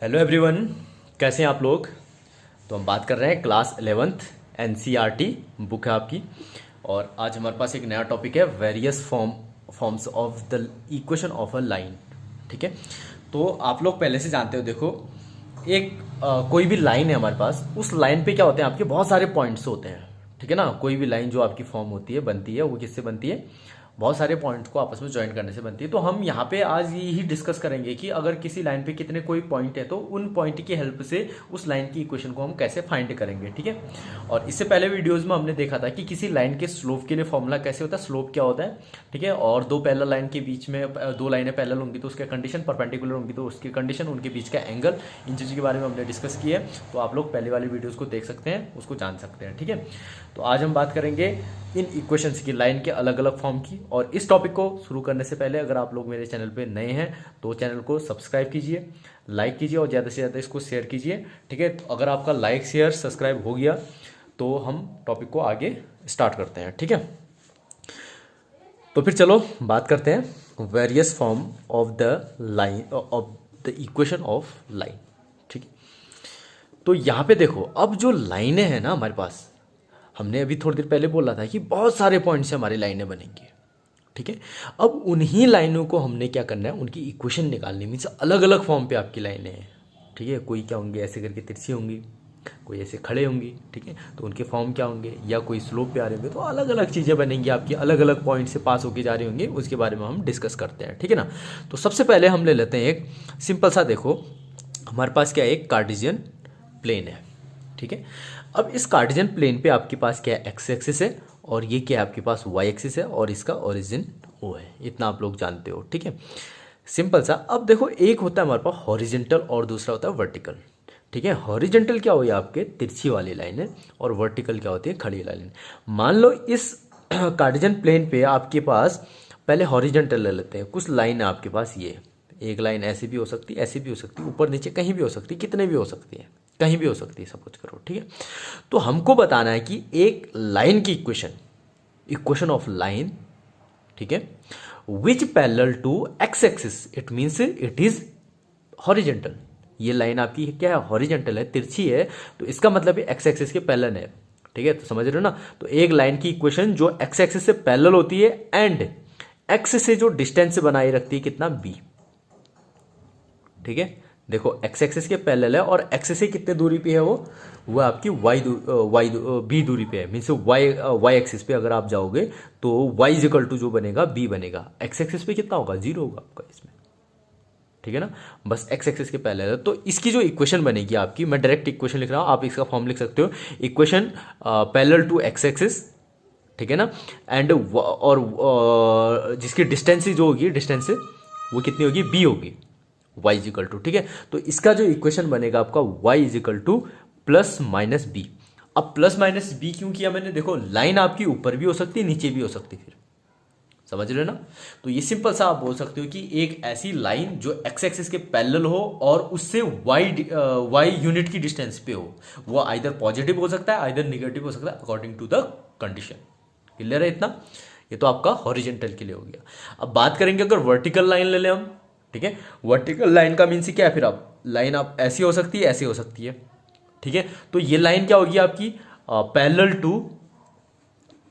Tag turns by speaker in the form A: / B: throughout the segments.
A: Hello everyone, कैसे हैं आप लोग। तो हम बात कर रहे हैं क्लास 11th एनसीईआरटी बुक है आपकी। और आज हमारे पास एक नया टॉपिक है various forms of the equation of a line. ठीक है, तो आप लोग पहले से जानते हो। देखो, एक कोई भी लाइन है हमारे पास, उस लाइन पे क्या होते हैं आपके बहुत सारे पॉइंट्स होते हैं। ठीक है ना, कोई भी लाइन जो आपकी फॉर्म होती है, बनती है, वो किससे बनती है? बहुत सारे पॉइंट्स को आपस में ज्वाइन करने से बनती है। तो हम यहाँ पे आज यही डिस्कस करेंगे कि अगर किसी लाइन पे कितने कोई पॉइंट है तो उन पॉइंट की हेल्प से उस लाइन की इक्वेशन को हम कैसे फाइंड करेंगे। ठीक है, और इससे पहले वीडियोस में हमने देखा था कि किसी लाइन के स्लोप के लिए फॉर्मूला कैसे होता है, स्लोप क्या होता है। ठीक है, और दो पैरेलल लाइन के बीच में दो लाइनें पैरेलल होंगी तो उसके कंडीशन, परपेंडिकुलर होंगी तो उसकी कंडीशन, उनके बीच का एंगल, इन चीज़ों के बारे में हमने डिस्कस किया है। तो आप लोग पहले वाली वीडियोज़ को देख सकते हैं, उसको जान सकते हैं। ठीक है, तो आज हम बात करेंगे इन इक्वेशंस की, लाइन के अलग अलग फॉर्म की। और इस टॉपिक को शुरू करने से पहले अगर आप लोग मेरे चैनल पे नए हैं तो चैनल को सब्सक्राइब कीजिए, लाइक कीजिए और ज़्यादा से ज़्यादा इसको शेयर कीजिए। ठीक है, तो अगर आपका लाइक शेयर सब्सक्राइब हो गया तो हम टॉपिक को आगे स्टार्ट करते हैं। ठीक है, तो फिर चलो बात करते हैं various form of the line of the equation of line. ठीक है, तो यहाँ पे देखो, अब जो लाइनें हैं ना हमारे पास, हमने अभी थोड़ी देर पहले बोला था कि बहुत सारे पॉइंट से हमारी लाइनें बनेंगी। ठीक है, अब उन्हीं लाइनों को हमने क्या करना है, उनकी इक्वेशन निकालनी। मीन्स अलग अलग फॉर्म पे आपकी लाइनें हैं। ठीक है, कोई क्या होंगी, ऐसे करके तिरछी होंगी, कोई ऐसे खड़े होंगी। ठीक है, तो उनके फॉर्म क्या होंगे, या कोई स्लोप पे आ रहे होंगे। तो अलग अलग चीज़ें बनेंगी आपकी, अलग अलग पॉइंट से पास होके जा रही होंगी, उसके बारे में हम डिस्कस करते हैं। ठीक है ना, तो सबसे पहले हम ले लेते हैं एक सिंपल सा। देखो, हमारे पास क्या है, एक कार्टेशियन प्लेन है। ठीक है, अब इस कार्टेशियन प्लेन पे आपके पास क्या है, एक्स एक्सिस है, और ये क्या है आपके पास, वाई एक्सिस है, और इसका ओरिजिन ओ है। इतना आप लोग जानते हो। ठीक है, सिंपल सा। अब देखो, एक होता है हमारे पास हॉरिजेंटल और दूसरा होता है वर्टिकल। ठीक है, हॉरिजेंटल क्या हुई आपके तिरछी वाली लाइन है, और वर्टिकल क्या होती है, खड़ी वाली लाइन। मान लो इस कार्टेशियन प्लेन पे आपके पास, पहले हॉरिजेंटल ले लेते हैं, कुछ लाइन है आपके पास। ये एक लाइन ऐसी भी हो सकती है, ऐसी भी हो सकती है, ऊपर नीचे कहीं भी हो सकती है, कितने भी हो सकती है, कहीं भी हो सकती है, सब कुछ करो। ठीक है, तो हमको बताना है कि एक लाइन की इक्वेशन ऑफ लाइन, ठीक है, which parallel to x axis, it means it is horizontal. ये लाइन आपकी क्या है, हॉरिजेंटल है, तिरछी है, तो इसका मतलब है एक्स एक्सिस के पैरेलल है। ठीक है, तो समझ रहे हो ना। तो एक लाइन की इक्वेशन जो एक्स एक्सिस से पैरेलल होती है एंड एक्स से जो डिस्टेंस बनाए रखती है, कितना, बी। ठीक है, देखो एक्स एक्सिस के पैरेलल है और एक्स से कितने दूरी पे है वो आपकी वाई बी दूरी पे है। मीन्स वाई एक्सिस पे अगर आप जाओगे तो वाई इक्वल टू जो बनेगा बी बनेगा। एक्स एक्सिस पे कितना होगा, 0 होगा आपका इसमें। ठीक है ना, बस एक्स एक्सिस के पैरेलल है। तो इसकी जो इक्वेशन बनेगी आपकी, मैं डायरेक्ट इक्वेशन लिख रहा हूँ, आप इसका फॉर्म लिख सकते हो, equation parallel to x axis. ठीक है ना, एंड और जिसकी डिस्टेंस जो होगी, डिस्टेंस वो कितनी होगी, बी होगी, y इज इक्वल टू। ठीक है, तो इसका जो इक्वेशन बनेगा आपका y is equal to plus minus b. अब प्लस माइनस बी क्यों किया मैंने, देखो लाइन आपकी ऊपर भी हो सकती है, नीचे भी हो सकती है, फिर समझ रहे हो ना। तो ये सिंपल सा आप बोल सकते हो कि एक ऐसी लाइन जो एक्स एक्सिस के पैरेलल हो और उससे y यूनिट की डिस्टेंस पे हो, वो आइदर पॉजिटिव हो सकता है, आइदर निगेटिव हो सकता है, according to the condition. Clear है इतना। ये तो आपका हॉरिजेंटल के लिए हो गया। अब बात करेंगे अगर वर्टिकल लाइन ले लें हम। ठीक है, वर्टिकल लाइन का मीन्स क्या है, फिर आप लाइन आप ऐसी हो सकती है, ऐसी हो सकती है। ठीक है, तो ये लाइन क्या होगी आपकी, पैरेलल टू,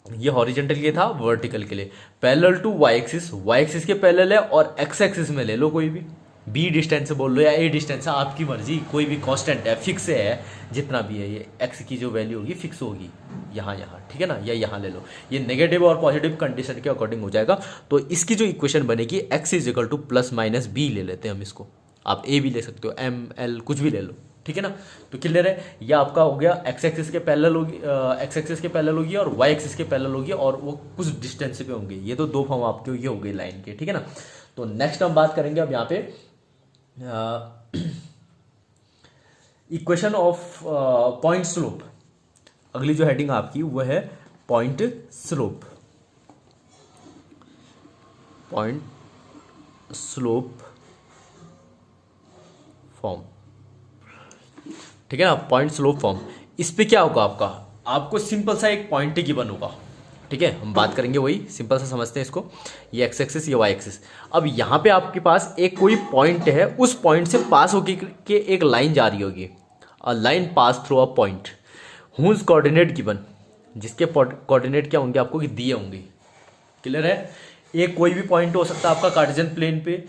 A: ये हॉरिजेंटल के लिए था, वर्टिकल के लिए पैरेलल टू वाई एक्सिस के पैरेलल है, और एक्स एक्सिस में ले लो कोई भी, बी डिस्टेंस बोल लो या ए डिस्टेंस है, आपकी मर्जी, कोई भी कांस्टेंट है, फिक्स है, जितना भी है, ये एक्स की जो वैल्यू होगी फिक्स होगी, यहाँ यहाँ। ठीक है ना, या यहाँ ले लो, ये नेगेटिव और पॉजिटिव कंडीशन के अकॉर्डिंग हो जाएगा। तो इसकी जो इक्वेशन बनेगी, x is equal to plus minus b ले लेते हैं हम इसको, आप ए भी ले सकते हो, एम एल कुछ भी ले लो। ठीक है ना, तो क्लियर है, ये आपका हो गया एक्स एक्सिस के पैरेलल होगी, एक्स एक्सिस के पैरेलल होगी और वाई एक्सिस के पैरेलल होगी, और वो कुछ डिस्टेंस पे होंगे। ये तो दो फॉर्म आपके ये हो गए लाइन के। ठीक है ना, तो नेक्स्ट हम बात करेंगे अब यहाँ पे इक्वेशन ऑफ पॉइंट स्लोप। अगली जो हेडिंग आपकी वो है point slope. Point slope form. ठीक है ना, पॉइंट स्लोप फॉर्म। इस पे क्या होगा आपका, आपको सिंपल सा एक पॉइंट गिवन होगा। ठीक है, हम बात करेंगे वही, सिंपल सा समझते हैं इसको। ये एक्स एक्सिस, ये वाई एक्सिस। अब यहाँ पे आपके पास एक कोई पॉइंट है, उस पॉइंट से पास होके के एक लाइन जा रही होगी, a line pass through a point whose coordinate given, जिसके कोऑर्डिनेट क्या होंगे आपको कि दिए होंगे। क्लियर है? एक कोई भी पॉइंट हो सकता है आपका कार्टेशियन प्लेन पे,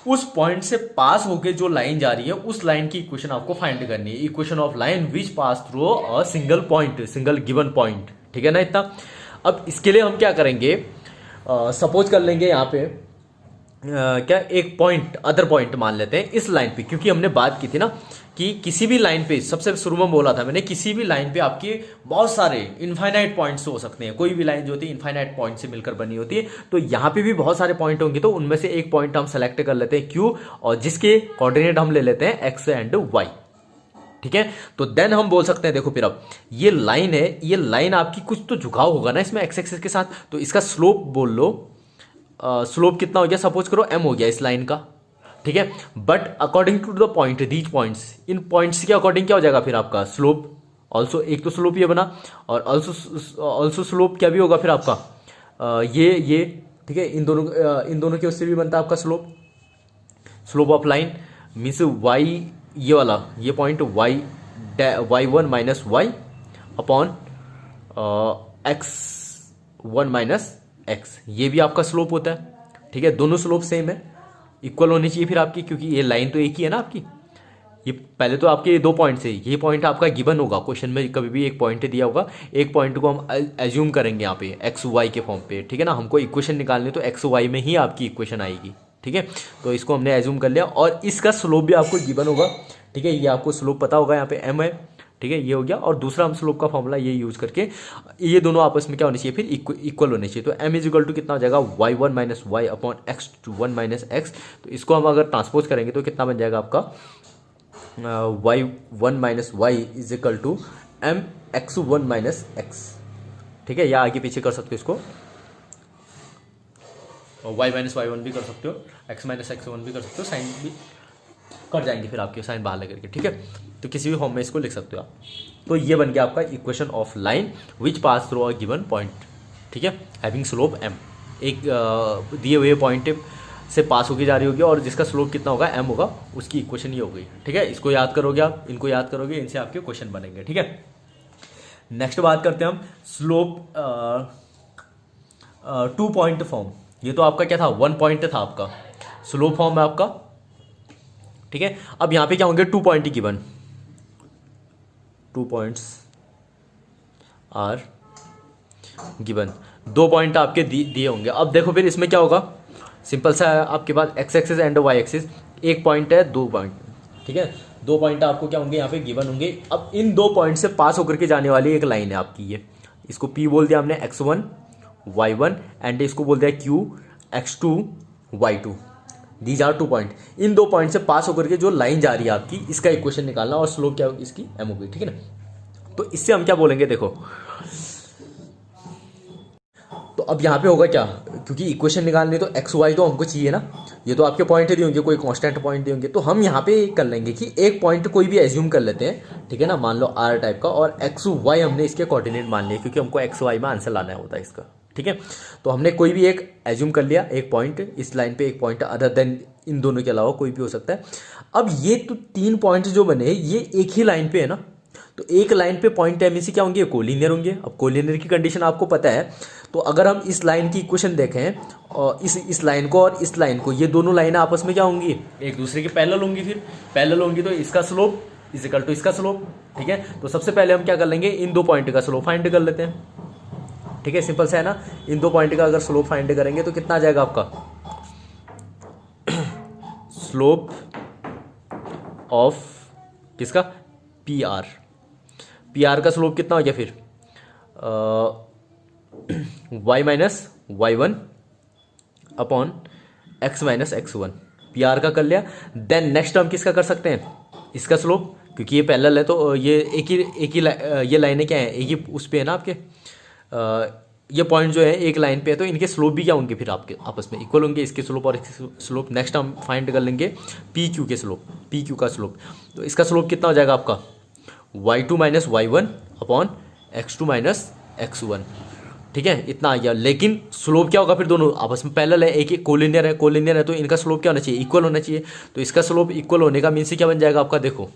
A: उस पॉइंट से पास होके जो लाइन जा रही है उस लाइन की इक्वेशन आपको फाइंड करनी है। Equation of line which pass through a single point, single given point. ठीक है ना इतना। अब इसके लिए हम क्या करेंगे, सपोज कर लेंगे यहाँ पे क्या एक पॉइंट, अदर पॉइंट मान लेते हैं इस लाइन पे, क्योंकि हमने बात की थी ना कि किसी भी लाइन पे, सबसे शुरू में बोला था मैंने, किसी भी लाइन पे आपके बहुत सारे इनफाइनाइट पॉइंट्स हो सकते हैं। कोई भी लाइन जो होती है इनफाइनाइट पॉइंट से मिलकर बनी होती है, तो यहाँ पे भी बहुत सारे पॉइंट होंगे, तो उनमें से एक पॉइंट हम सेलेक्ट कर लेते हैं क्यू, और जिसके कोऑर्डिनेट हम ले लेते हैं एक्स एंड वाई। ठीक है, तो देन हम बोल सकते हैं, देखो फिर अब ये लाइन है, ये लाइन आपकी कुछ तो झुकाव होगा ना इसमें एक्स एक्सिस के साथ, तो इसका स्लोप बोल लो, स्लोप कितना हो गया, सपोज करो एम हो गया इस लाइन का। ठीक है, but according to the point, these points, इन पॉइंट्स के अकॉर्डिंग क्या हो जाएगा फिर आपका स्लोप ऑल्सो। एक तो स्लोप ये बना, और ऑल्सो स्लोप क्या भी होगा फिर आपका ये। ठीक है, इन दोनों के उससे भी बनता है आपका slope, slope of line means y, ये वाला ये point y one minus y upon x one minus x, ये भी आपका स्लोप होता है। ठीक है, दोनों स्लोप सेम है, इक्वल होनी चाहिए फिर आपकी, क्योंकि ये लाइन तो एक ही है ना आपकी। ये पहले तो आपके दो पॉइंट है, ये पॉइंट आपका गिवन होगा क्वेश्चन में, कभी भी एक पॉइंट दिया होगा, एक पॉइंट को हम एज्यूम करेंगे यहाँ पे एक्स वाई के फॉर्म पे। ठीक है ना, हमको इक्वेशन निकालनी तो एक्स वाई में ही आपकी इक्वेशन आएगी। ठीक है, तो इसको हमने एज्यूम कर लिया, और इसका स्लोप भी आपको गिवन होगा। ठीक है, ये आपको स्लोप पता होगा, यहाँ पे एम है। ठीक है, ये हो गया, और दूसरा हम स्लोप का फॉर्मूला ये यूज करके, ये दोनों आपस में क्या होने चाहिए फिर, इक्वल होने चाहिए। तो एम इज इक्वल टू कितना हो जाएगा, y one minus y upon x two one minus x. तो इसको हम अगर ट्रांसपोज करेंगे तो कितना बन जाएगा आपका, y one minus y is equal to m x one minus x. ठीक है, या आगे पीछे कर सकते हो इसको, वाई माइनस वाई वन भी कर सकते हो, एक्स माइनस एक्स वन भी कर सकते हो, साइन भी कर जाएंगे फिर आपके साइन बाहर लेकर के। ठीक है, तो किसी भी फॉर्म में इसको लिख सकते हो आप। तो ये बन गया आपका equation of line which pass through a given point. ठीक है, हैविंग स्लोप एम, एक दिए हुए पॉइंट से पास होगी जा रही होगी, और जिसका स्लोप कितना होगा एम होगा, उसकी इक्वेशन ये हो गई। ठीक है, इसको याद करोगे आप, इनको याद करोगे, इनसे आपके क्वेश्चन बनेंगे। ठीक है, नेक्स्ट बात करते हैं हम स्लोप टू पॉइंट फॉर्म। ये तो आपका क्या था, वन पॉइंट था आपका, स्लोप फॉर्म है आपका। ठीक है, अब यहां पे क्या होंगे, two point given, two points are given, दो पॉइंट आपके दिए होंगे। अब देखो फिर इसमें क्या होगा, सिंपल सा है, आपके पास x axis and y axis, एक पॉइंट है, दो पॉइंट। ठीक है, दो पॉइंट आपको क्या होंगे यहाँ पे गिवन होंगे। अब इन दो पॉइंट से पास होकर के जाने वाली एक लाइन है आपकी, ये इसको पी बोल दिया हमने, x one y one, and इसको बोल दिया Q x two y two. These are two point, इन दो पॉइंट से पास होकर के जो लाइन जा रही है आपकी, इसका इक्वेशन निकालना, और स्लोप क्या होगी इसकी, एम होगी। ठीक है ना, तो इससे हम क्या बोलेंगे, देखो तो अब यहाँ पे होगा क्या, क्योंकि इक्वेशन निकालनी तो एक्स वाई तो हमको चाहिए ना, ये तो आपके पॉइंट दिए होंगे, कोई कांस्टेंट पॉइंट दिए होंगे, तो हम यहाँ पे कर लेंगे कि एक पॉइंट कोई भी एज्यूम कर लेते हैं। ठीक है ना, मान लो आर टाइप का, और एक्स वाई हमने इसके कोऑर्डिनेट मान लिए, क्योंकि हमको एक्स वाई में आंसर लाना होता है इसका। ठीक है, तो हमने कोई भी एक एज्यूम कर लिया, एक पॉइंट इस लाइन पे, एक पॉइंट अदर देन इन दोनों के अलावा कोई भी हो सकता है। अब ये तो तीन पॉइंट जो बने, ये एक ही लाइन पे है ना, तो एक लाइन पे पॉइंट एम क्या होंगे, कोलिनियर होंगे। अब कोलिनियर की कंडीशन आपको पता है, तो अगर हम इस लाइन की इक्वेशन देखें, और इस लाइन को और इस लाइन को, ये दोनों लाइनें आपस में क्या होंगी, एक दूसरे के पैरेलल होंगी। फिर पैरेलल होंगी तो इसका स्लोप इज इक्वल टू इसका स्लोप। ठीक है, तो सबसे पहले हम क्या कर लेंगे, इन दो पॉइंट का स्लोप फाइंड कर लेते हैं। ठीक है, सिंपल सा है ना, इन दो पॉइंट का अगर स्लोप फाइंड करेंगे तो कितना आ जाएगा आपका, स्लोप ऑफ किसका, पी आर। पी आर का स्लोप कितना हो गया फिर, y minus y one upon x minus x one. पी आर का कर लिया, देन नेक्स्ट हम किसका कर सकते हैं, इसका स्लोप, क्योंकि ये पैरेलल है तो ये एक ही ये लाइनें क्या है, एक ही उस पे है ना आपके, ये पॉइंट जो है एक लाइन पे है, तो इनके स्लोप भी क्या होंगे फिर आपके आपस में इक्वल होंगे, इसके स्लोप और इसके स्लोप। नेक्स्ट हम फाइंड कर लेंगे पी क्यू के स्लोप, पी क्यू का स्लोप, तो इसका स्लोप कितना हो जाएगा आपका, y two minus y one upon x two minus x one. ठीक है, इतना आ गया। लेकिन स्लोप क्या होगा फिर, दोनों आपस में पैरेलल है, एक कोलिनियर है तो इनका स्लोप क्या होना चाहिए, इक्वल होना चाहिए। तो इसका स्लोप इक्वल होने का मीन्स क्या बन जाएगा आपका, देखो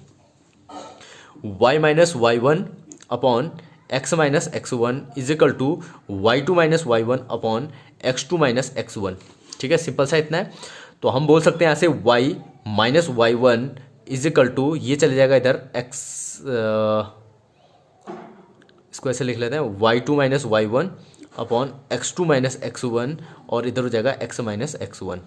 A: y minus y one upon x minus x one is equal to y two minus y one upon x two minus x one. ठीक है, सिंपल सा इतना है। तो हम बोल सकते हैं यहाँ से y minus y one is equal to, ये चले जाएगा इधर x, इसको ऐसे लिख लेते हैं y two minus y one upon x two minus x one, और इधर हो जाएगा x माइनस एक्स वन।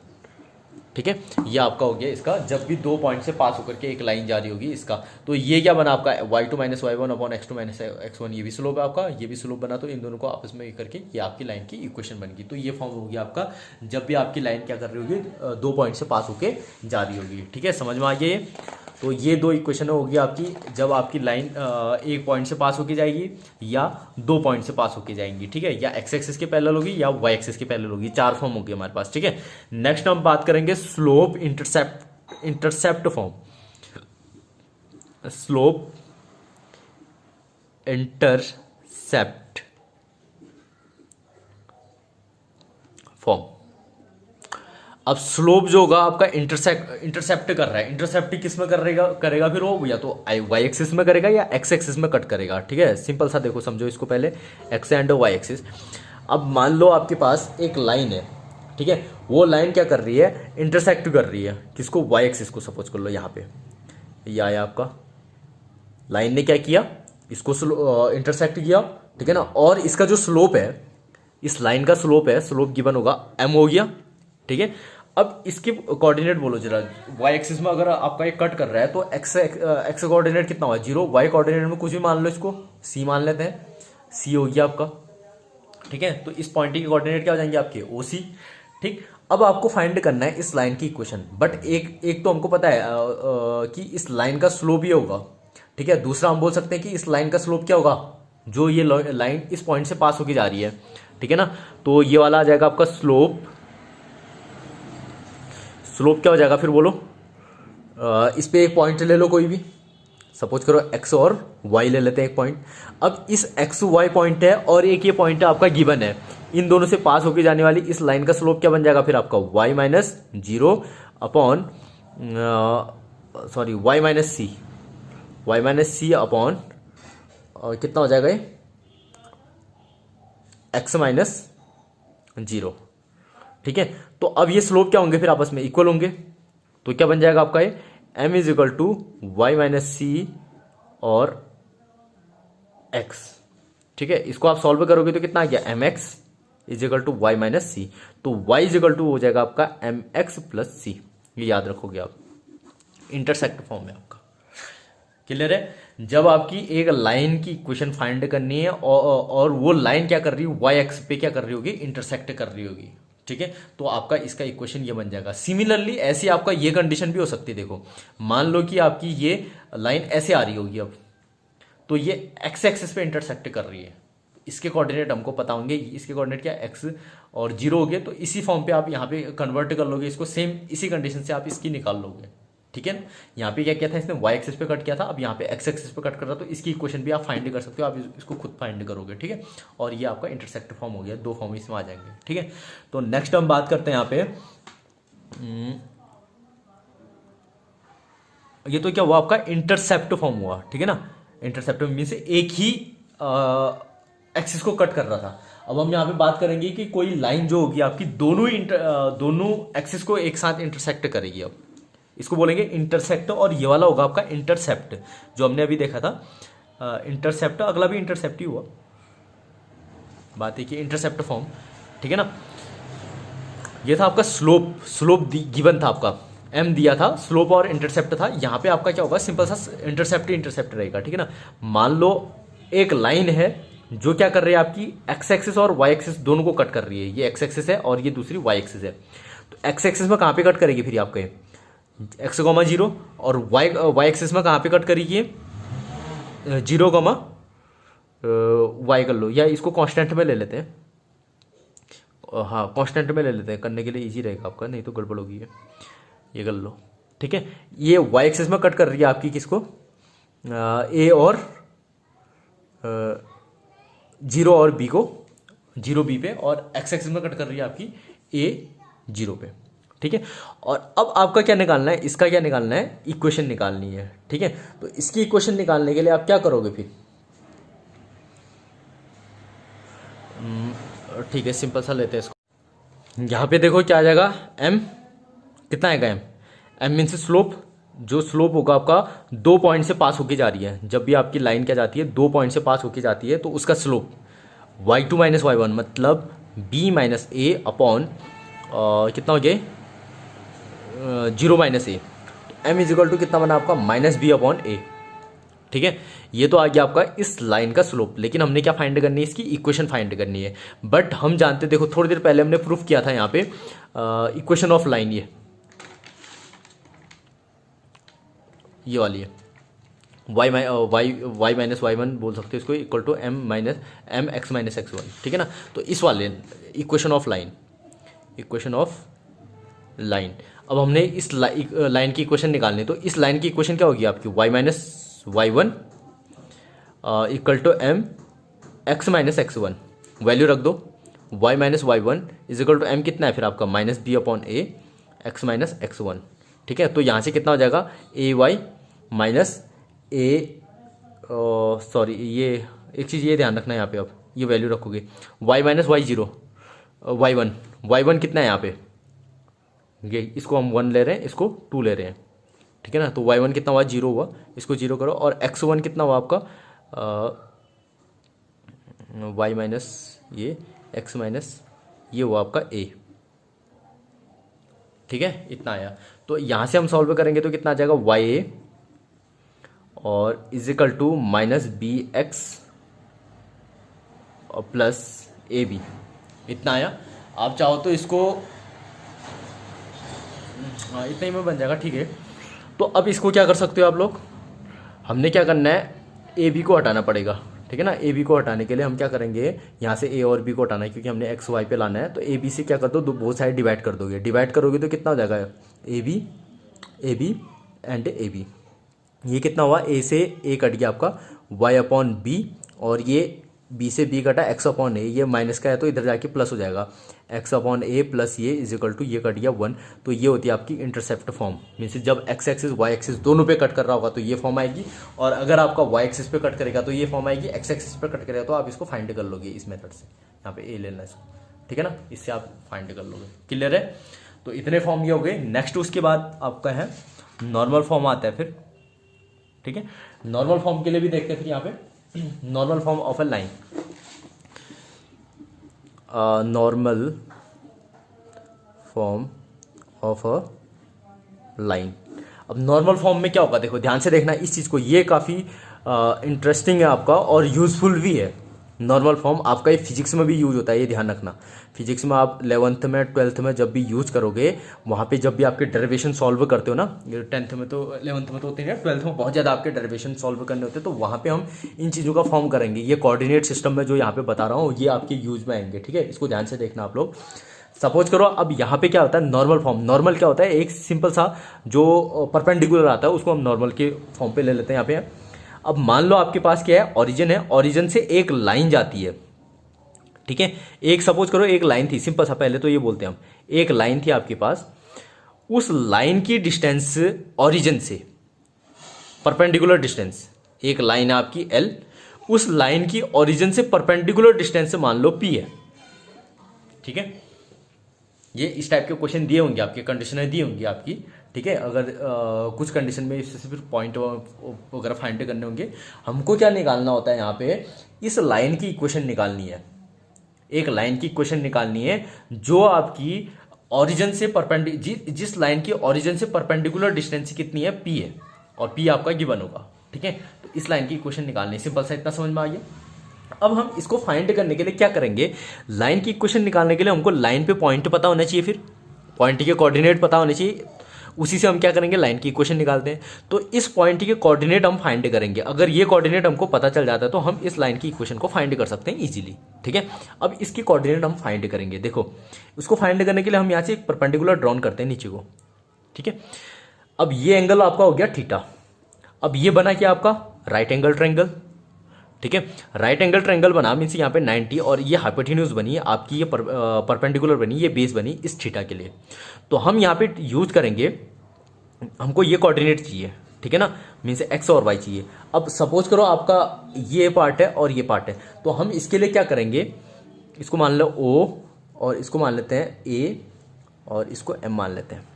A: ठीक है, ये आपका हो गया इसका, जब भी दो पॉइंट से पास होकर के एक लाइन जा रही होगी इसका। तो ये क्या बना आपका, y two minus y one upon x two minus x one, ये भी स्लोप है आपका, ये भी स्लोप बना। तो इन दोनों को आपस में करके ये आपकी लाइन की इक्वेशन बन गई। तो ये फॉर्म हो गया आपका, जब भी आपकी लाइन क्या कर रही होगी, दो पॉइंट से पास होके जा रही होगी। ठीक है, समझ में आ गया ये। तो ये दो इक्वेशन होगी आपकी, जब आपकी लाइन एक पॉइंट से पास होके जाएगी या दो पॉइंट से पास होके जाएंगी। ठीक है, या एक्स एक्सिस के पैरेलल होगी या वाई एक्सिस के पैरेलल होगी, चार फॉर्म होगी हमारे पास। ठीक है, नेक्स्ट हम बात करेंगे slope intercept form. Slope intercept form. अब स्लोप जो होगा आपका इंटरसेप्ट कर रहा है, इंटरसेप्ट किस में करेगा फिर वो, या तो वाई एक्सिस में करेगा या एक्स एक्सिस में कट करेगा। ठीक है, सिंपल सा देखो, समझो इसको पहले, एक्स एंड वाई एक्सिस। अब मान लो आपके पास एक लाइन है, ठीक है, वो लाइन क्या कर रही है, इंटरसेक्ट कर रही है किसको, वाई एक्सिस को। सपोज कर लो यहाँ पे ये आया आपका, लाइन ने क्या किया, इसको इंटरसेक्ट किया। ठीक है ना, और इसका जो स्लोप है, इस लाइन का स्लोप है, स्लोप गिवन होगा m हो गया। ठीक है, अब इसके कोऑर्डिनेट बोलो जरा, वाई एक्सिस में अगर आपका एक कट कर रहा है तो एक्स कोऑर्डिनेट कितना हुआ, जीरो। वाई कोऑर्डिनेट में कुछ भी मान लो, इसको सी मान लेते हैं, सी हो गया आपका। ठीक है, तो इस पॉइंट के कोऑर्डिनेट क्या हो जाएंगे आपके, ओ सी। ठीक, अब आपको फाइंड करना है इस लाइन की इक्वेशन, बट एक तो हमको पता है कि इस लाइन का स्लोप ये होगा। ठीक है, दूसरा हम बोल सकते हैं कि इस लाइन का स्लोप क्या होगा, जो ये लाइन इस पॉइंट से पास होके जा रही है। ठीक है ना, तो ये वाला आ जाएगा आपका स्लोप क्या हो जाएगा फिर बोलो, इस पे एक पॉइंट ले लो कोई भी, सपोज करो एक्स और वाई ले लेते हैं एक पॉइंट। अब इस एक्स वाई पॉइंट है और एक ये पॉइंट है आपका गिवन है, इन दोनों से पास होके जाने वाली इस लाइन का स्लोप क्या बन जाएगा फिर आपका, y minus zero upon sorry y minus c upon कितना हो जाएगा ये, एक्स माइनस जीरो। ठीक है, तो अब ये स्लोप क्या होंगे फिर आपस में इक्वल होंगे। तो क्या बन जाएगा आपका ये, m is equal to y minus c और x। ठीक है, इसको आप सॉल्व करोगे तो कितना आ गया, m x is equal to y minus c. तो y इज इक्वल टू हो जाएगा आपका एम एक्स प्लस सी। ये याद रखोगे आप, इंटरसेक्ट फॉर्म में आपका। क्लियर है, जब आपकी एक लाइन की इक्वेशन फाइंड करनी है और वो लाइन क्या कर रही है, वाई एक्स पे क्या कर रही होगी, इंटरसेक्ट कर रही होगी। ठीक है, तो आपका इसका इक्वेशन ये बन जाएगा। सिमिलरली ऐसी आपका ये कंडीशन भी हो सकती है, देखो मान लो कि आपकी ये लाइन ऐसे आ रही होगी, अब तो ये एक्स एक्सिस पे इंटरसेक्ट कर रही है, इसके कोऑर्डिनेट हमको पता होंगे, इसके कोऑर्डिनेट क्या, एक्स और जीरो हो गए। तो इसी फॉर्म पे आप यहाँ पे कन्वर्ट कर लोगे इसको, सेम इसी कंडीशन से आप इसकी निकाल लोगे। ठीक है, यहाँ पे क्या किया था इसने, वाई एक्सिस पे कट किया था, अब यहाँ पे एक्स एक्सिस पे कट कर रहा, तो इसकी इक्वेशन भी आप फाइंड कर सकते हो, आप इसको खुद फाइंड करोगे। ठीक है, और ये आपका इंटरसेक्ट फॉर्म हो गया, दो फॉर्म इसमें आ जाएंगे। ठीक है, तो नेक्स्ट हम बात करते हैं यहाँ पे, ये तो क्या हुआ आपका इंटरसेप्ट फॉर्म हुआ। ठीक है ना, इंटरसेप्ट मीन्स एक ही एक्सिस को कट कर रहा था। अब हम यहाँ पे बात करेंगे कि कोई लाइन जो होगी आपकी दोनों एक्सिस को एक साथ इंटरसेक्ट करेगी, अब इसको बोलेंगे इंटरसेक्ट, और ये वाला होगा आपका इंटरसेप्ट जो हमने अभी देखा था। इंटरसेप्ट अगला भी इंटरसेप्ट ही हुआ, बात है कि इंटरसेप्ट फॉर्म। ठीक है ना, ये था आपका स्लोप गिवन था आपका, m दिया था, स्लोप और इंटरसेप्ट था। यहाँ पे आपका क्या होगा, सिंपल सा इंटरसेप्ट रहेगा। ठीक है ना, मान लो एक लाइन है जो क्या कर रही है आपकी, एक्स एक्सिस और वाई एक्सिस दोनों को कट कर रही है। ये एक्स एक्सिस है और ये दूसरी वाई एक्सिस है। तो एक्स एक्सिस में कहाँ पे कट करेगी फिर आपके, एक्स कॉमा जीरो, और वाई एक्सिस में कहाँ पे कट करेगी, जीरो कॉमा वाई कर लो, या इसको कांस्टेंट में ले लेते हैं। हाँ, कांस्टेंट में ले लेते हैं, करने के लिए इजी रहेगा आपका, नहीं तो गड़बड़ होगी ये कर लो। ठीक है, ये वाई एक्सिस में कट कर रही है आपकी किसको, ए और जीरो और बी को जीरो बी पे, और एक्स एक्सिस में कट कर रही है आपकी ए जीरो पे। ठीक है, और अब आपका क्या निकालना है, इसका क्या निकालना है, इक्वेशन निकालनी है। ठीक है, तो इसकी इक्वेशन निकालने के लिए आप क्या करोगे फिर, ठीक है सिंपल सा लेते हैं इसको। यहाँ पे देखो क्या आ जाएगा, एम कितना आएगा, एम मीन्स स्लोप, जो स्लोप होगा आपका 2 पॉइंट से पास होके जा रही है। जब भी आपकी लाइन क्या जाती है 2 पॉइंट से पास होके जाती है तो उसका slope y2 minus y one, मतलब b माइनस ए अपॉन कितना हो गया, 0 minus a. M is equal to कितना बना आपका, माइनस बी अपॉन ए। ठीक है, ये तो आ गया आपका इस लाइन का स्लोप। लेकिन हमने क्या फाइंड करनी है, इसकी इक्वेशन फाइंड करनी है। बट हम जानते, देखो थोड़ी देर पहले हमने प्रूफ किया था यहाँ पे इक्वेशन ऑफ लाइन, ये वाली है, वाई माइनस वाई वन बोल सकते हो इसको, equal to m x minus x one. ठीक है ना, तो इस वाले equation of line, equation of line. अब हमने इस लाइन की इक्वेशन निकालनी है, तो इस लाइन की इक्वेशन क्या होगी आपकी, y minus y one equal to m x minus x one. Value रख दो, y minus y one is equal to m कितना है फिर आपका, minus b upon a x minus x one. ठीक है, तो यहाँ से कितना हो जाएगा, a y minus a, sorry ये एक चीज़ ये ध्यान रखना है यहाँ पे, अब ये वैल्यू रखोगे, y minus y zero, y one कितना है यहाँ पे, ये इसको हम 1 ले रहे हैं, इसको 2 ले रहे हैं। ठीक है ना, तो वाई वन कितना हुआ, 0 हुआ, इसको 0 करो, और एक्स वन कितना हुआ आपका, वाई माइनस ये एक्स माइनस ये हुआ आपका ए। ठीक है, इतना आया। तो यहाँ से हम सॉल्व करेंगे तो कितना आ जाएगा, वाई ए और equal to minus b x और प्लस ए बी, इतना आया। आप चाहो तो इसको इतना ही में बन जाएगा। ठीक है, तो अब इसको क्या कर सकते हो आप लोग, हमने क्या करना है, ए बी को हटाना पड़ेगा। ठीक है ना, ए बी को हटाने के लिए हम क्या करेंगे, यहाँ से ए और बी को हटाना है क्योंकि हमने एक्स वाई पे लाना है। तो ए बी से क्या कर दो, बहुत सारे डिवाइड कर दोगे, डिवाइड करोगे तो कितना हो जाएगा, a b and a b. ये कितना हुआ, ए से ए कट गया आपका, वाई अपॉन बी, और ये बी से बी कटा एक्स अपॉन ए, ये माइनस का है तो इधर जाके प्लस हो जाएगा, एक्स अपॉन ए प्लस ये इज इक्वल टू ये कट गया 1। तो ये होती है आपकी इंटरसेप्ट फॉर्म, मीन्स जब एक्स एक्सिस वाई एक्सिस दोनों पे कट कर रहा होगा तो ये फॉर्म आएगी, और अगर आपका वाई एक्सिस पे कट करेगा तो ये फॉर्म आएगी, एक्स एक्सिस पे कट करेगा तो आप इसको फाइंड कर लोगे इस मेथड से। यहाँ पे ए लेना इसको, ठीक है ना, इससे आप फाइंड कर लोगे। क्लियर है, तो इतने फॉर्म ये हो गए। नेक्स्ट उसके बाद आपका है नॉर्मल फॉर्म आता है फिर। ठीक है, नॉर्मल फॉर्म के लिए भी देखते हैं फिर यहाँ पे normal form of A line, normal form of a line. अब नॉर्मल फॉर्म में क्या होगा, देखो ध्यान से देखना इस चीज को, ये काफी इंटरेस्टिंग है आपका और यूजफुल भी है। नॉर्मल फॉर्म आपका ये फिजिक्स में भी यूज होता है, ये ध्यान रखना। फिजिक्स में आप 11th में 12th में जब भी यूज करोगे, वहाँ पे जब भी आपके डेरिवेशन सॉल्व करते हो ना, 10th में तो 11th में तो होते हैं, 12th में बहुत ज़्यादा आपके डेरिवेशन सॉल्व करने होते हैं, तो वहाँ पे हम इन चीज़ों का फॉर्म करेंगे। ये कोऑर्डिनेट सिस्टम में जो यहाँ पे बता रहा हूँ ये आपके यूज में आएंगे। ठीक है, इसको ध्यान से देखना आप लोग। सपोज करो अब यहाँ पे क्या होता है नॉर्मल फॉर्म, नॉर्मल क्या होता है, एक सिंपल सा जो परपेंडिकुलर आता है उसको हम नॉर्मल के फॉर्म पे ले लेते हैं यहाँ पे। अब मान लो आपके पास क्या है, ओरिजिन है, ओरिजिन से एक लाइन जाती है। ठीक है, एक सपोज करो एक लाइन थी, सिंपल सा, पहले तो ये बोलते हैं हम, एक लाइन थी आपके पास, उस लाइन की डिस्टेंस ओरिजिन से, परपेंडिकुलर डिस्टेंस, एक लाइन है आपकी L, उस लाइन की ओरिजिन से परपेंडिकुलर डिस्टेंस मान लो P है। ठीक है, ये इस टाइप के क्वेश्चन दिए होंगे आपके, कंडीशनें दी होंगी आपकी। ठीक है, अगर कुछ कंडीशन में इससे सिर्फ पॉइंट वगैरह फाइंड करने होंगे। हमको क्या निकालना होता है यहाँ पे, इस लाइन की इक्वेशन निकालनी है, एक लाइन की इक्वेशन निकालनी है जो आपकी ओरिजिन से जिस लाइन की ओरिजिन से परपेंडिकुलर डिस्टेंस कितनी है, P है, और P आपका गिवन होगा। ठीक है, तो इस लाइन की इक्वेशन निकालनी है, सिंपल सा, इतना समझ में आ गया। अब हम इसको फाइंड करने के लिए क्या करेंगे, लाइन की इक्वेशन निकालने के लिए हमको लाइन पे पॉइंट पता होना चाहिए, फिर पॉइंट के कोऑर्डिनेट पता होने चाहिए, उसी से हम क्या करेंगे, लाइन की इक्वेशन निकालते हैं। तो इस पॉइंट के कोऑर्डिनेट हम फाइंड करेंगे, अगर ये कोऑर्डिनेट हमको पता चल जाता है तो हम इस लाइन की इक्वेशन को फाइंड कर सकते हैं इजीली। ठीक है, अब इसकी कोऑर्डिनेट हम फाइंड करेंगे। देखो उसको फाइंड करने के लिए हम यहाँ से एक परपेंडिकुलर ड्रॉन करते हैं नीचे को। ठीक है, अब ये एंगल आपका हो गया थीटा, अब ये बना क्या आपका राइट एंगल ट्रायंगल। ठीक है। राइट एंगल ट्रायंगल बना मीन्स यहाँ पे 90 और ये हाइपोटेन्यूज बनी आपकी, ये परपेंडिकुलर बनी, ये बेस बनी इस थीटा के लिए। तो हम यहाँ पे यूज करेंगे, हमको ये कोऑर्डिनेट चाहिए, ठीक है ना, मीन्स एक्स और वाई चाहिए। अब सपोज करो आपका ये पार्ट है और ये पार्ट है, तो हम इसके लिए क्या करेंगे, इसको मान लो ओ और इसको मान लेते हैं ए और इसको एम मान लेते हैं,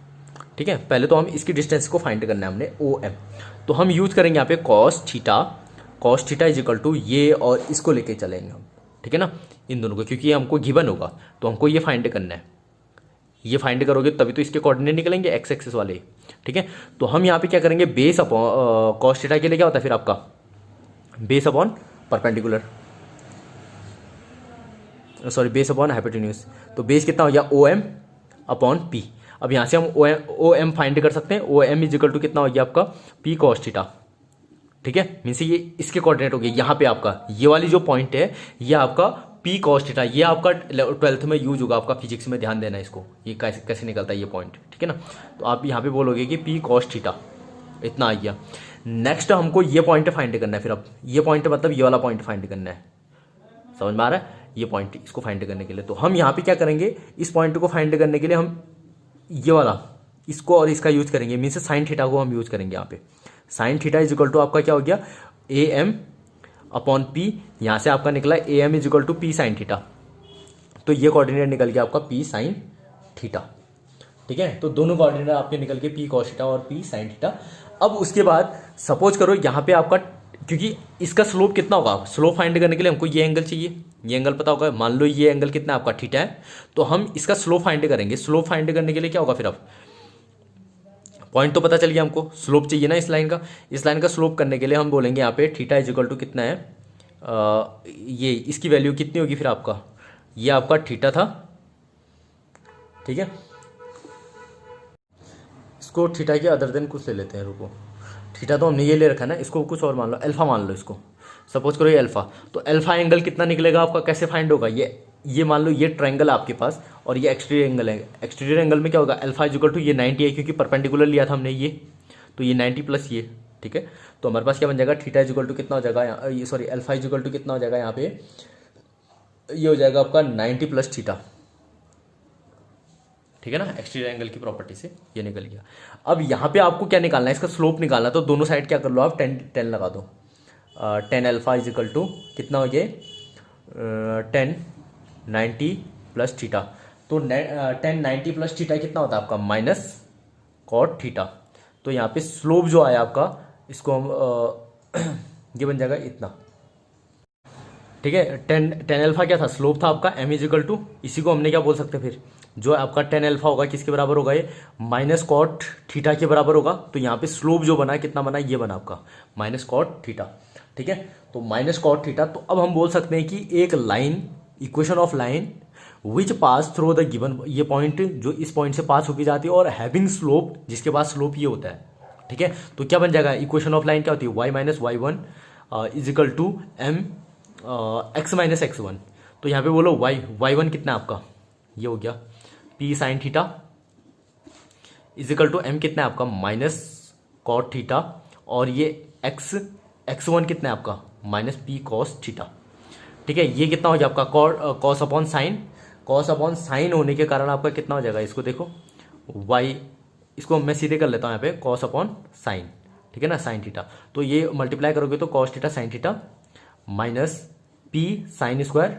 A: ठीक है। पहले तो हम इसकी डिस्टेंस को फाइंड करना है हमने, ओ एम। तो हम यूज करेंगे यहाँ पे cos theta is equal to ये और इसको लेके चलेंगे हम, ठीक है ना, इन दोनों को, क्योंकि हमको गिवन होगा तो हमको ये फाइंड करना है। ये फाइंड करोगे तभी तो इसके कोऑर्डिनेट निकलेंगे एक्स एक्सिस वाले, ठीक है। तो हम यहाँ पे क्या करेंगे, बेस अपॉन कॉस थीटा के लिए क्या होता है फिर आपका base upon perpendicular, sorry base upon hypotenuse. तो बेस कितना हो गया, ओ एम अपॉन पी। अब यहाँ से हम ओ एम फाइंड कर सकते हैं, O M is equal to कितना हो गया आपका पी कॉस थीटा, ठीक है। मीन्स ये इसके कोऑर्डिनेट हो गए, यहाँ पे आपका ये वाली जो पॉइंट है ये आपका पी कॉस थीटा, ये आपका 12th में यूज होगा, आपका फिजिक्स में ध्यान देना इसको, ये कैसे कैसे निकलता है ये पॉइंट, ठीक है ना। तो आप यहाँ पे बोलोगे कि पी कॉस थीटा इतना आ गया। नेक्स्ट हमको ये पॉइंट फाइंड करना है, फिर अब ये पॉइंट मतलब ये वाला पॉइंट फाइंड करना है, समझ में आ रहा है, ये पॉइंट इसको फाइंड करने के लिए। तो हम यहाँ पे क्या करेंगे, इस पॉइंट को फाइंड करने के लिए हम ये वाला इसको और इसका यूज करेंगे, मीन्स साइन थीटा को हम यूज करेंगे यहाँ पे। Sine theta is equal to आपका क्या हो गया, ए एम अपॉन पी, यहां से आपका निकला A M is equal to p sine theta. तो ये कोऑर्डिनेट निकल गया आपका पी साइन थीटा, ठीक है। तो दोनों कोऑर्डिनेट आपके निकल के पी कॉस थीटा और पी साइन थीटा। अब उसके बाद सपोज करो यहाँ पे आपका, क्योंकि इसका स्लोप कितना होगा, स्लोप फाइंड करने के लिए हमको ये एंगल चाहिए, ये एंगल पता होगा, मान लो ये एंगल कितना आपका थीटा है, तो हम इसका स्लोप फाइंड करेंगे। स्लोप फाइंड करने के लिए क्या होगा फिर, अब पॉइंट तो पता चल गया, हमको स्लोप चाहिए ना इस लाइन का। इस लाइन का स्लोप करने के लिए हम बोलेंगे यहाँ पे थीटा इज इक्वल टू कितना है, ये इसकी वैल्यू कितनी होगी फिर आपका, ये आपका थीटा था, ठीक है। इसको थीटा के अदर देन कुछ ले लेते हैं, रुको, थीटा तो हमने ये ले रखा है ना, इसको कुछ और मान लो, अल्फा मान लो इसको, सपोज करो ये अल्फा। तो अल्फा एंगल कितना निकलेगा आपका, कैसे फाइंड होगा, ये मान लो ये ट्रायंगल आपके पास और ये एक्सटीरियर एंगल है। एक्सटीरियर एंगल में क्या होगा, अल्फा इज इक्वल टू ये 90 है, क्योंकि परपेंडिकुलर लिया था हमने ये, तो ये 90 प्लस ये, ठीक है। तो हमारे पास क्या बन जाएगा, थीटा इज इक्वल टू कितना हो जाएगा, ये sorry alpha is equal to कितना हो जाएगा यहाँ पे, ये हो जाएगा आपका 90 प्लस थीटा, ठीक है ना। एक्सटीरियर एंगल की प्रॉपर्टी से ये निकल गया। अब यहाँ पे आपको क्या निकालना है, इसका स्लोप निकालना, तो दोनों साइड क्या कर लो आप 10 लगा दो। 10 अल्फा इज इक्वल टू कितना हो गया 10 90 प्लस थीटा। तो 10 90 प्लस थीटा कितना होता है आपका माइनस कॉट थीटा। तो यहाँ पे स्लोप जो आया आपका, इसको हम ये बन जाएगा इतना, ठीक है। 10 अल्फा क्या था, स्लोप था आपका, एम इजिकल टू, इसी को हमने क्या बोल सकते हैं फिर, जो आपका 10 अल्फा होगा किसके बराबर होगा, ये माइनस कॉट थीटा के बराबर होगा। तो यहाँ पे स्लोप जो बना कितना बना, ये बना आपका माइनस कॉट थीटा, ठीक है। तो माइनस कॉट थीटा, तो अब हम बोल सकते हैं कि एक line, equation of line which pass through the given, ये पॉइंट जो इस पॉइंट से पास होकर जाती है और हैविंग स्लोप, जिसके पास स्लोप ये होता है, ठीक है। तो क्या बन जाएगा, इक्वेशन ऑफ लाइन क्या होती है, y minus y one is equal to m x minus x one. तो यहाँ पे बोलो वाई वन कितना है आपका, ये हो गया p sine theta is equal to m कितना है आपका माइनस कॉट थीटा, और ये एक्स वन कितना है आपका माइनस पी कॉस थीटा, ठीक है। ये कितना हो गया आपका cos upon sine, cos upon sine होने के कारण आपका कितना हो जाएगा, इसको देखो वाई, इसको मैं सीधे कर लेता हूँ यहाँ पे कॉस अपॉन साइन, ठीक है ना, साइन थीटा। तो ये मल्टीप्लाई करोगे तो cos theta sine theta minus P sine square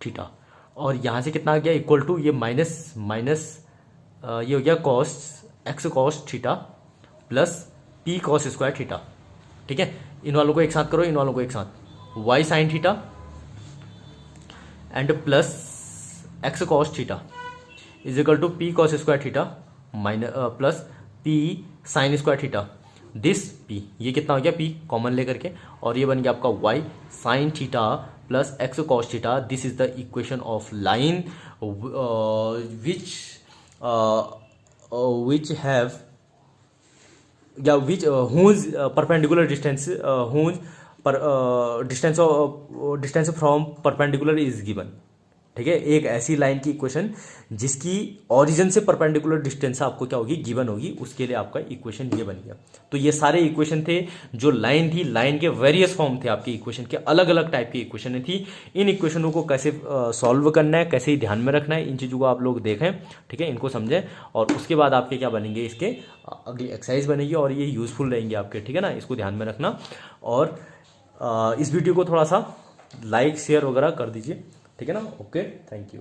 A: theta, और यहाँ से कितना आ गया इक्वल टू ये माइनस माइनस ये हो गया cos x cos theta plus P cos square theta, ठीक है। इन वालों को एक साथ करो, इन वालों को एक साथ, y sine theta and plus x cos theta is equal to p cos square theta minus plus p sine square theta, this p, ये कितना हो गया पी कॉमन लेकर के, और ये बन गया आपका y sine theta plus x cos theta. This is the equation of line which have whose perpendicular distance distance from perpendicular is given, ठीक है, एक ऐसी लाइन की इक्वेशन जिसकी ओरिजिन से परपेंडिकुलर डिस्टेंस आपको क्या होगी, गिवन होगी, उसके लिए आपका इक्वेशन ये बन गया। तो ये सारे इक्वेशन थे जो लाइन थी, लाइन के वेरियस फॉर्म थे आपके इक्वेशन के, अलग अलग टाइप की इक्वेशन थी। इन इक्वेशनों को कैसे सॉल्व करना है, कैसे ध्यान में रखना है, इन चीज़ों को आप लोग देखें, ठीक है, इनको समझें, और उसके बाद आपके क्या बनेंगे, इसके अगली एक्सरसाइज बनेगी और ये यूजफुल रहेंगे आपके, ठीक है ना, इसको ध्यान में रखना। और इस वीडियो को थोड़ा सा लाइक शेयर वगैरह कर दीजिए, ठीक है ना। Okay, thank you.